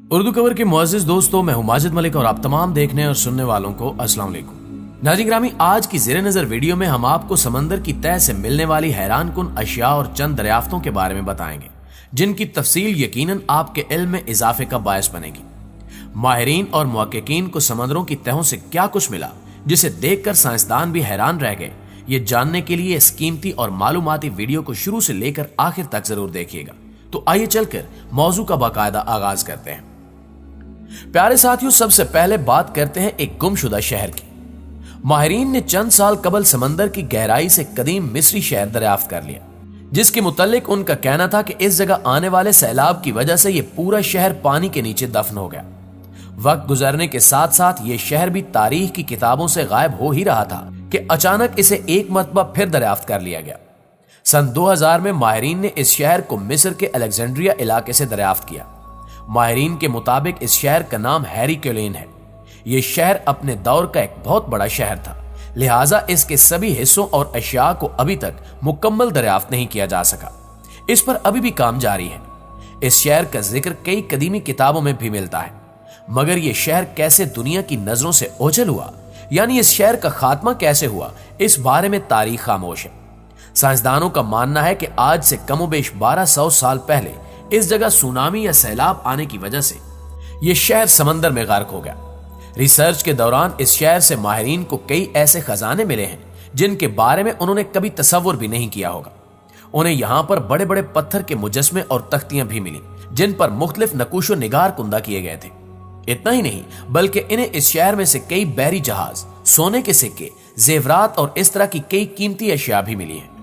Urdu cover के मुअज़्ज़िज़ दोस्तों, मैं हूं माजिद मलिक और आप तमाम देखने और सुनने वालों को अस्सलाम वालेकुम। नाज़रीन ग्रामी, आज की ज़ेरे नज़र वीडियो में हम आपको समंदर की तह से मिलने वाली हैरानकुन अशिया और चंद दरियाफ्तों के बारे में बताएंगे जिनकी तफसील यकीनन आपके इल्म में इजाफे का बायस बनेगी। माहिरीन और मुहक्किकीन को समंदरों की तहों से क्या कुछ मिला जिसे देखकर साइंसदान भी हैरान रह गए, ये जानने के लिए इस कीमती और मालूमाती वीडियो को शुरू से लेकर आखिर तक जरूर देखिएगा। तो आइए चलकर मौजू का बाकायदा आगाज करते हैं। प्यारे साथियों, सबसे पहले बात करते हैं एक गुमशुदा शहर की। माहिरीन ने चंद साल कबल समंदर की गहराई से कदीम मिस्री शहर दरियाफ्त कर लिया, जिसके मुतालिक उनका कहना था कि इस जगह आने वाले सैलाब की वजह से यह पूरा शहर पानी के नीचे दफन हो गया। वक्त गुजरने के साथ साथ यह शहर भी तारीख की किताबों से गायब हो ही रहा था कि अचानक इसे एक मरतबा फिर दरियाफ्त कर लिया गया। सन 2000 में माहिरीन ने इस शहर को मिस्र के अलेक्जेंड्रिया इलाके से दरियाफ्त किया। माहिरीन के मुताबिक इस शहर का नाम हैरिक्यूलिन है। यह शहर अपने दौर का एक बहुत बड़ा शहर था, लिहाजा इसके सभी हिस्सों और अशिया को अभी तक मुकम्मल दरियाफ्त नहीं किया जा सका। इस पर अभी भी काम जारी है। इस शहर का जिक्र कई कदीमी किताबों में भी मिलता है, मगर यह शहर कैसे दुनिया की नजरों से ओझल हुआ, यानी इस शहर का खात्मा कैसे हुआ, इस बारे में तारीख खामोश है। साइंसदानों का मानना है कि आज से कमोबेश 1200 साल पहले इस जगह सुनामी या सैलाब आने की वजह से यह शहर समंदर में गर्क हो गया। रिसर्च के दौरान इस शहर से माहिरीन को कई ऐसे खजाने मिले हैं जिनके बारे में उन्होंने कभी तसव्वुर भी नहीं किया होगा। उन्हें यहां पर बड़े बड़े पत्थर के मुजस्मे और तख्तियां भी मिली जिन पर मुख्तलिफ नकूशो निगार कुंदा किए गए थे। इतना ही नहीं, बल्कि इन्हें इस शहर में से कई बहरी जहाज, सोने के सिक्के, जेवरात और इस तरह की कई कीमती अशिया भी मिली है।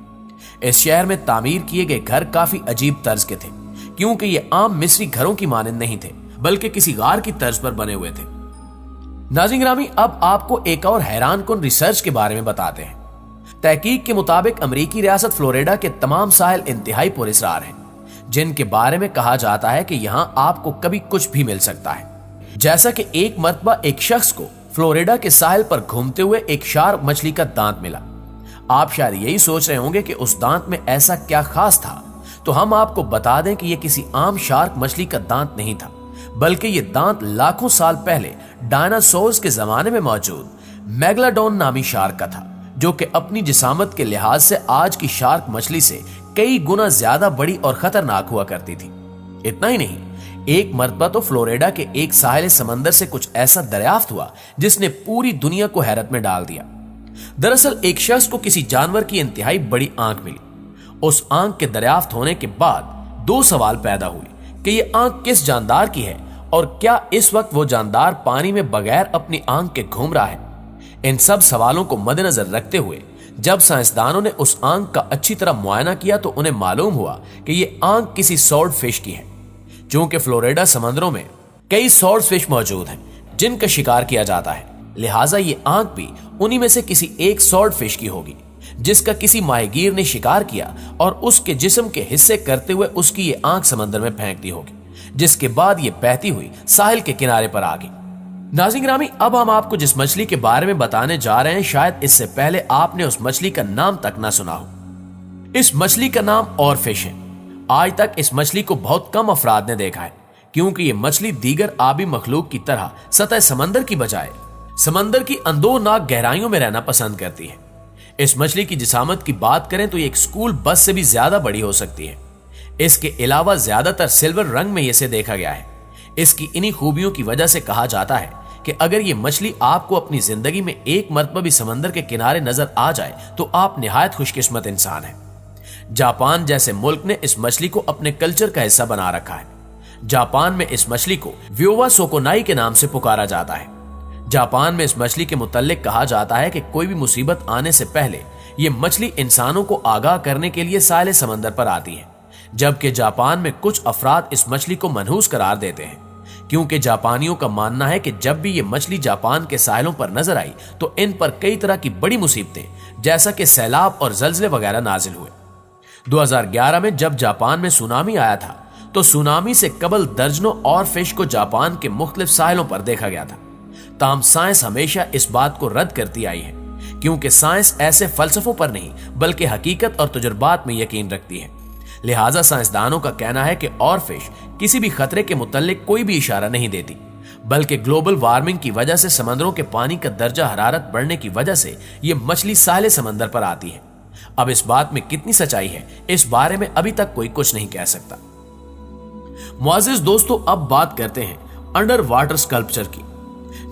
इस शहर में तामीर किए गए घर काफी अजीब तर्ज के थे, क्योंकि ये आम मिस्री घरों की मानंद नहीं थे, बल्कि किसी गार की तर्ज पर बने हुए थे। नाज़रीन ग्रामी, अब आपको एक और हैरानकुन रिसर्च के बारे में बताते हैं। तहकीक के मुताबिक अमेरिकी रियासत फ्लोरिडा के तमाम साहिल इंतहाई पुरअसरार हैं, जिनके बारे में कहा जाता है कि यहां आपको कभी कुछ भी मिल सकता है। जैसा कि एक मरतबा एक शख्स को फ्लोरिडा के साहिल पर घूमते हुए एक शार्क मछली का दांत मिला। आप शायद यही सोच रहे होंगे कि उस दांत में ऐसा क्या खास था, तो हम आपको बता दें कि यह किसी आम शार्क मछली का दांत नहीं था, बल्कि यह दांत लाखों साल पहले डायनासोर्स के जमाने में मौजूद मेगलाडोन नामी शार्क का था, जो कि अपनी जिसामत के लिहाज से आज की शार्क मछली से कई गुना ज्यादा बड़ी और खतरनाक हुआ करती थी। इतना ही नहीं, एक मरतबा तो फ्लोरिडा के एक साहिल समंदर से कुछ ऐसा दरियाफ्त हुआ जिसने पूरी दुनिया को हैरत में डाल दिया। दरअसल एक शख्स को किसी जानवर की इंतहाई बड़ी आंख मिली। उस आंख के दरियाफ्त होने के बाद दो सवाल पैदा हुए कि यह आंख किस जानदार की है और क्या इस वक्त वो जानदार पानी में बगैर अपनी आंख के घूम रहा है। इन सब सवालों को मद्देनजर रखते हुए जब साइंसदानों ने उस आंख का अच्छी तरह मुआयना किया तो उन्हें मालूम हुआ कि यह आंख किसी स्वॉर्ड फिश की है। चूंकि फ्लोरिडा समंदरों में कई स्वॉर्ड फिश मौजूद हैं जिनका शिकार किया जाता है, लिहाजा ये आंख भी उन्हीं में से किसी एक स्वॉर्ड फिश की होगी जिसका किसी माहीगीर ने शिकार किया और उसके जिस्म के हिस्से करते हुए उसकी ये आंख समंदर में फेंक दी होगी, जिसके बाद ये बहती हुई साहिल के किनारे पर आ गई। नाज़रीन ग्रामी, अब हम आपको जिस मछली के बारे में बताने जा रहे हैं, शायद इससे पहले आपने उस मछली का नाम तक ना सुना हो। इस मछली का नाम और फिश है। आज तक इस मछली को बहुत कम अफराद ने देखा है, क्योंकि ये मछली दीगर आबी मखलूक की तरह सतह समंदर की बजाय समंदर की अंदोनाक गहराइयों में रहना पसंद करती है। इस मछली की जिसामत की बात करें तो ये एक स्कूल बस से भी ज्यादा बड़ी हो सकती है। इसके अलावा ज्यादातर सिल्वर रंग में इसे देखा गया है। इसकी इन्हीं खूबियों की वजह से कहा जाता है कि अगर ये मछली आपको अपनी जिंदगी में एक मरतबा भी समंदर के किनारे नजर आ जाए तो आप निहायत खुशकिस्मत इंसान हैं। जापान जैसे मुल्क ने इस मछली को अपने कल्चर का हिस्सा बना रखा है। जापान में इस मछली को व्योवा सोकोनाई के नाम से पुकारा जाता है। जापान में इस मछली के मुताल्लिक कहा जाता है कि कोई भी मुसीबत आने से पहले यह मछली इंसानों को आगाह करने के लिए साहिल समंदर पर आती है, जबकि जापान में कुछ अफराद इस मछली को मनहूस करार देते हैं, क्योंकि जापानियों का मानना है कि जब भी यह मछली जापान के साहिलों पर नजर आई तो इन पर कई तरह की बड़ी मुसीबतें जैसा कि सैलाब और जल्जले वगैरह नाजिल हुए। 2011 में जब जापान में सुनामी आया था तो सुनामी से कबल दर्जनों और फिश को जापान के मुख्तलिफ साहिलों पर देखा गया था। ताहम साइंस हमेशा इस बात को रद्द करती आई है, क्योंकि साइंस ऐसे फलसफों पर नहीं बल्कि हकीकत और तजुर्बात में यकीन रखती है। लिहाजा साइंसदानों का कहना है कि और फिश किसी भी खतरे के मुतल्लिक कोई भी इशारा नहीं देती, बल्कि ग्लोबल वार्मिंग की वजह से समंदरों के पानी का दर्जा हरारत बढ़ने की वजह से ये मछली साहिल समंदर पर आती है। अब इस बात में कितनी सच्चाई है, इस बारे में अभी तक कोई कुछ नहीं कह सकता। मुअज़्ज़िज़ दोस्तों, अब बात करते हैं अंडर वाटर स्कल्पचर की।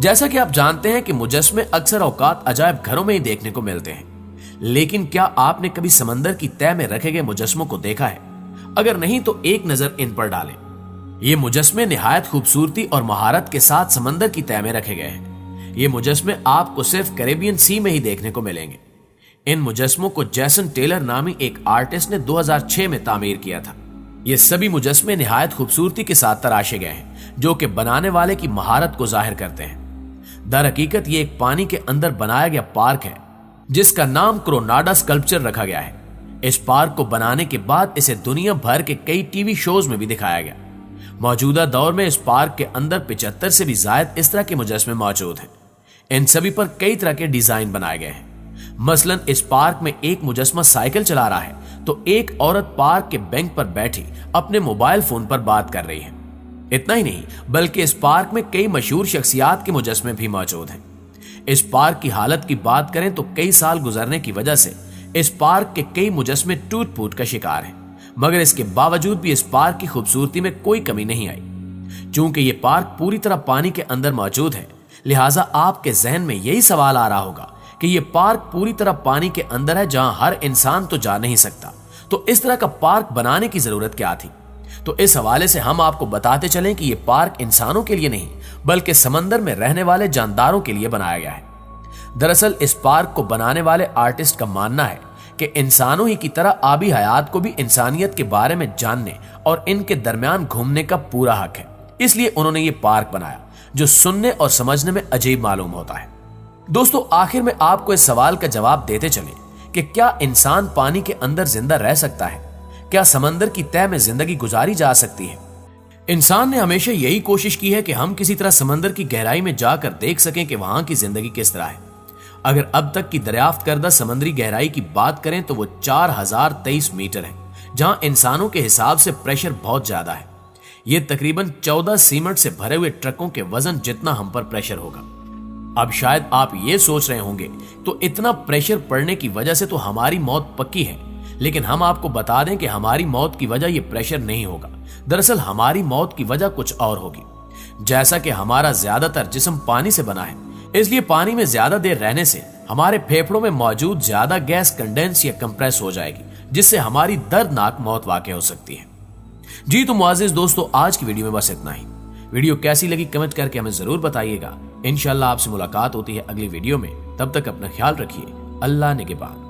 जैसा कि आप जानते हैं कि मुजस्मे अक्सर औकात अजायब घरों में ही देखने को मिलते हैं, लेकिन क्या आपने कभी समंदर की तह में रखे गए मुजस्मों को देखा है? अगर नहीं तो एक नजर इन पर डालें। ये मुजस्मे निहायत खूबसूरती और महारत के साथ समंदर की तह में रखे गए हैं। ये मुजस्मे आपको सिर्फ कैरेबियन सी में ही देखने को मिलेंगे। इन मुजस्मों को जैसन टेलर नामी एक आर्टिस्ट ने 2006 में तामीर किया था। ये सभी मुजस्मे निहायत खूबसूरती के साथ तराशे गए हैं, जो कि बनाने वाले की महारत को जाहिर करते हैं। दर हकीकत ये एक पानी के अंदर बनाया गया पार्क है, जिसका नाम कोरोनाडा स्कल्पचर रखा गया है। इस पार्क को बनाने के बाद इसे दुनिया भर के कई टीवी शोज में भी दिखाया गया। मौजूदा दौर में इस पार्क के अंदर 75 से भी ज्यादा इस तरह के मुजस्मे मौजूद हैं। इन सभी पर कई तरह के डिजाइन बनाए गए हैं। मसलन इस पार्क में एक मुजस्मा साइकिल चला रहा है, तो एक औरत पार्क के बैंक पर बैठी अपने मोबाइल फोन पर बात कर रही है। इतना ही नहीं, बल्कि इस पार्क में कई मशहूर शख्सियात के मुजस्मे भी मौजूद हैं। इस पार्क की हालत की बात करें तो कई साल गुजरने की वजह से इस पार्क के कई मुजस्मे टूट फूट का शिकार हैं, मगर इसके बावजूद भी इस पार्क की खूबसूरती में कोई कमी नहीं आई। चूंकि ये पार्क पूरी तरह पानी के अंदर मौजूद है, लिहाजा आपके जहन में यही सवाल आ रहा होगा कि ये पार्क पूरी तरह पानी के अंदर है, जहां हर इंसान तो जा नहीं सकता, तो इस तरह का पार्क बनाने की जरूरत क्या थी? तो इस हवाले से हम आपको बताते चलें कि यह पार्क इंसानों के लिए नहीं, बल्कि समंदर में रहने वाले जानदारों के लिए बनाया गया है। दरअसल इस पार्क को बनाने वाले आर्टिस्ट का मानना है कि इंसानों ही की तरह आबी हयात को भी इंसानियत के बारे में जानने और इनके दरमियान घूमने का पूरा हक है। इसलिए उन्होंने ये पार्क बनाया, जो सुनने और समझने में अजीब मालूम होता है। दोस्तों, आखिर में आपको इस सवाल का जवाब देते चले कि क्या इंसान पानी के अंदर जिंदा रह सकता है? क्या समंदर की तह में जिंदगी गुजारी जा सकती है? इंसान ने हमेशा यही कोशिश की है कि हम किसी तरह समंदर की गहराई में जाकर देख सकें कि वहां की जिंदगी किस तरह है। अगर अब तक की दरियाफ्त करदा समुद्री गहराई की बात करें तो वो 4023 मीटर है, जहां इंसानों के हिसाब से प्रेशर बहुत ज्यादा है। ये तकरीबन 14 सीमेंट से भरे हुए ट्रकों के वजन जितना हम पर प्रेशर होगा। अब शायद आप ये सोच रहे होंगे, तो इतना प्रेशर पड़ने की वजह से तो हमारी मौत पक्की है। लेकिन हम आपको बता दें कि हमारी मौत की वजह ये प्रेशर नहीं होगा। दरअसल हमारी मौत की वजह कुछ और होगी। जैसा कि हमारा ज्यादातर जिस्म पानी से बना है, इसलिए पानी में ज्यादा देर रहने से हमारे फेफड़ों में मौजूद ज्यादा गैस कंडेंस या कंप्रेस हो जाएगी, जिससे हमारी दर्दनाक मौत वाक़ई हो सकती है। जी तो मुअज़्ज़िज़ दोस्तों, आज की वीडियो में बस इतना ही। वीडियो कैसी लगी कमेंट करके हमें जरूर बताइएगा। इंशाल्लाह आपसे मुलाकात होती है अगली वीडियो में। तब तक अपना ख्याल रखिए। अल्लाह निगहबान।